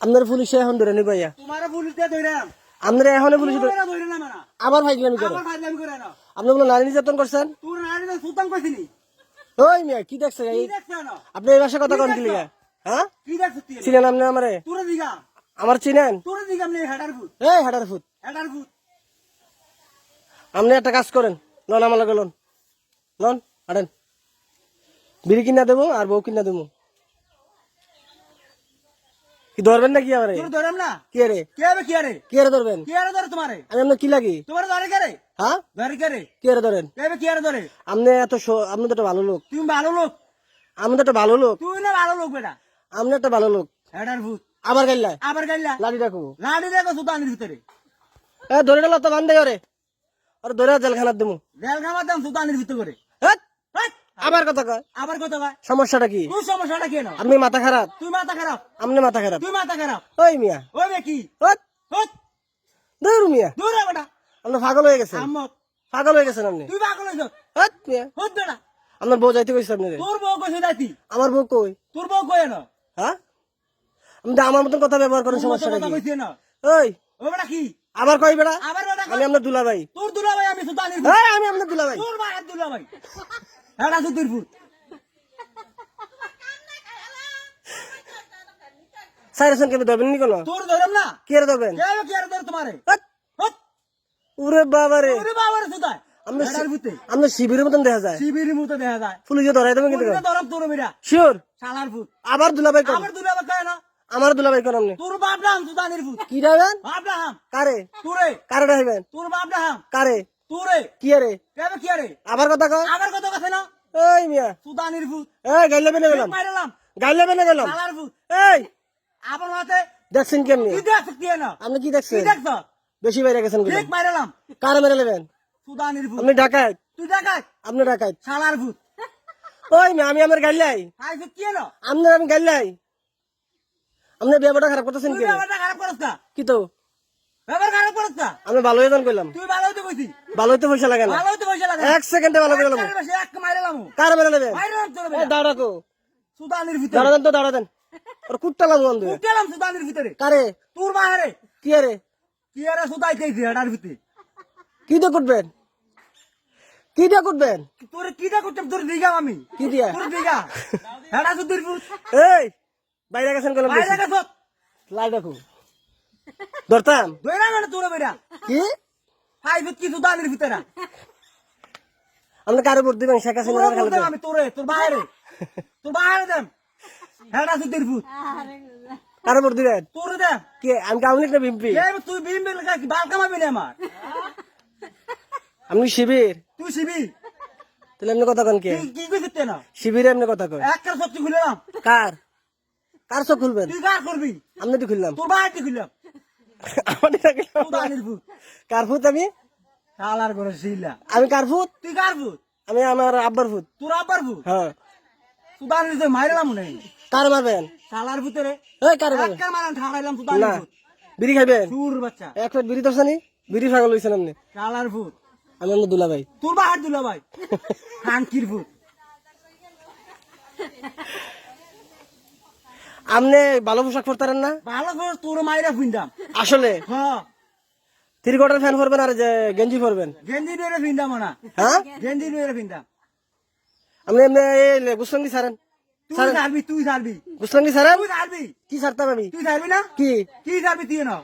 আপনার পুলিশে এখন ধরে নিব ইয়া তোমারে পুলিশ দিয়ে ধইরাম আপনারা এখন পুলিশ তোমরা ধইরে না মানা আবার ফাইজলামি করে আবার ফাজলামি করে না আপনি বলে নারী নির্যাতন করছেন তোর নারী সুলতান কইছিনি ওই মিয়া কি দেখছে কি দেখছ না আপনি এই ভাষা কথা কোন কি লিগা হ্যাঁ কি দেখছ তুই চিনেন আপনি আমারে তোর দিগা আমার চিনেন তোর দিগা আমি হেডার ফুট এই হাটার ফুট আপনি একটা কাজ করেন লন আমার লগে লন লন হাঁটেন বিড়ি কিনা দেবো আর বউ কিনা দেবো কি ধরবেন না কি আমারে তোর ধরম না কি রে কে হবে কি আরে কি রে ধরবেন কি আরে ধরে তোমারে আমি আপনার কি লাগি তোমার ধরে কে রে হ্যাঁ ধরে কে রে কি রে ধরেন কে হবে কি আরে ধরে আপনি এত আপনি তো একটা ভালো লোক তুমি ভালো লোক আপনি তো একটা ভালো লোক তুই না ভালো লোক বেটা আপনি একটা ভালো লোক হেডার ফুট আবার গাইলা আবার গাইলা লাঠি রাখবো লাড়ি দেখো সুতানির ভিতরে ধরে গেল তো বান্ধে ওরে আর ধরে জেলখানার দেবো জেল খাবার দাম সুতানির ভিতরে করে হেৎ, হেৎ, আবার কথা কয় আবার কত ভাই সমস্যাটা কি তোর সমস্যাটা কেন আপনি মাথা খারাপ তুই মাথা খারাপ আপনি মাথা খারাপ তুই মাথা খারাপ ওই মিয়া ওই বে কি হেৎ, হট ধুর মিয়া দূর রে বেটা আপনি পাগল হয়ে গেছেন আম্মক পাগল হয়ে গেছেন আপনি তুই পাগল হইছ হেৎ, মিয়া হট বেটা আপনার বউ যাইতে কইছে আপনি রে। তোর বউ কইছে যাইতি আমার বউ কই তোর বউ কই না হ্যাঁ আপনি তো আমার মতন কথা ব্যবহার করেন সমস্যাটা কথা কি কইছে না ওই ও বেটা কি আবার কই বেড়া আবার বেটা আমি আপনার দুলা ভাই তোর দুলা ভাই আমি সুতানির আমি আপনার দুলা ভাই তোর মায়ের দুলা ভাই হেডা সুতির ফুট সাইরেছেন কেন ধরবেন নি কোনো তোর ধরম না কি রে ধরবেন কে হবে কি আরে ধর তোমারে হেৎ, হট ওরে বাবা রে ওরে বাবার সুতায় আপনি হেডার ফুটে আপনার শিবিরের মতন দেখা যায় শিবিরের মতো দেখা যায় পুলিশে ধরাই দেবেন কিন্তু তোর ধরম তোর মেরা শিওর শালার ফুট আবার দুলা ভাই কোন আবার দুলা ভাই কয় না আমার দুলা ভাই কোন আপনি তোর বাপ রাম সুতানির ফুট কি যাবেন বাপ রাম কারে তোরে কারে ডাইবেন তোর বাপ রাম কারে তোরে কি রে কে হবে কি আরে আবার কথা কয় আবার কত কথা না ওই মিয়া সুতানির ফুট এই গাইলে বেনে গেলাম মাইরালাম গাইলে বেনে গেলাম শালার ফুট এই আবার মাতে দেখছেন কেমনি তুই দেখ কি না আপনি কি কি দেখছেন দেখছ বেশি বাইরে গেছেন কি ঠিক মাইরালাম কারে মেরে নেবেন সুতানির ফুট আপনি ডাকাত তুই দেখাই আপনি ডাকাত শালার ফুট ওই মিয়া আমি আমার গাইলাই আই ফুট কি না আপনার আমি গাইলাই আপনি ব্যবহারটা খারাপ করতেছেন তুই কি ব্যাপারটা খারাপ করছ না কি তো ব্যাপার খারাপ করছ না আমি ভালো হয়ে যান কইলাম তুই ভালো হইতে কইছি ভালো হইতে পয়সা লাগে না ভালো হইতে পয়সা লাগে এক সেকেন্ডে ভালো করে গেলাম এক মাইরালাম কারে মেরে নেবেন মাইরালাম তোর এই দাঁড়াকো সুতানির ভিতরে দাঁড়া দেন তো দাঁড়া দেন ওর কুট্টালাম বন্ধু উঠলাম সুতানির ভিতরে কারে তোর মাহারে কি রে কি আরে সুতাইতেছি হেডার ভিতরে কি দিয়ে কুটবেন কি দিয়ে কুটবেন তোর কিটা করতে তোর দিগা আমি কি দিয়া তোর দিগা হেডা সুতির ফুট এই বাইরে গেছেন কলম বাইরে গেছ লাই রাখো ধরতাম দইরা মানে তোর বেরা কি হাই ফুট কি সুতানির ভিতরে আপনি কারে ভোট দিবেন শেখ তোর হাসিনা বলতে আমি তোরে তোর বাইরে দেন হেডা সুতির ফুট কারে ভোট দিবেন তোর দে কে আমি কাউনিক না বিম্পি তুই বিম বিল কি বাল কামাবি না আমার আপনি শিবির তুই শিবি তাহলে এমনি কথা কন কে কি কইছিস না শিবিরে এমনি কথা কয় একটা সত্যি খুললাম কার কার চোখ খুলবেন তুই কার করবি আপনি তো খুললাম তোর বাইরে খুললাম আমারই রাখলাম। সুতানির ফুট কার ফুত আমি শালার করে শিলা আমি কার ফুত তুই কার ফুট আমি আমার আব্বার ফুত তোর আব্বার ফুট হ্যাঁ সুতানির ভিতরে মাইরালাম নাই কার মারবেন শালার ভিতরে এই কার মারবেন একটা মারান ঠাড়াইলাম না সুতানির ফুট বিড়ি খাইবেন সুর বাচ্চা এক প্লেট বিড়ি ধরছানি বিড়ি পাগল হইছেন আপনি শালার ফুট আমি আপনার দুলা ভাই তোর বাহার দিল ভাই খানকির ফুট আপনি ভালো পোশাক পরতারেন না ভালো করে তোর মাইরা ফিন্দাম আসলে হ্যাঁ থ্রি কোয়ার্টার ফ্যান পরবেন আর যে গেঞ্জি পরবেন গেঞ্জি দিয়ে ফিন্দাম না হ্যাঁ গেঞ্জি দিয়ে ফিন্দাম আপনি এমনি গুসলঙ্গি সারেন তুই সারবি তুই সারবি গুসলঙ্গি সারেন তুই সারবি কি সারতাম আমি তুই সারবি না কি কি সারবি তুই না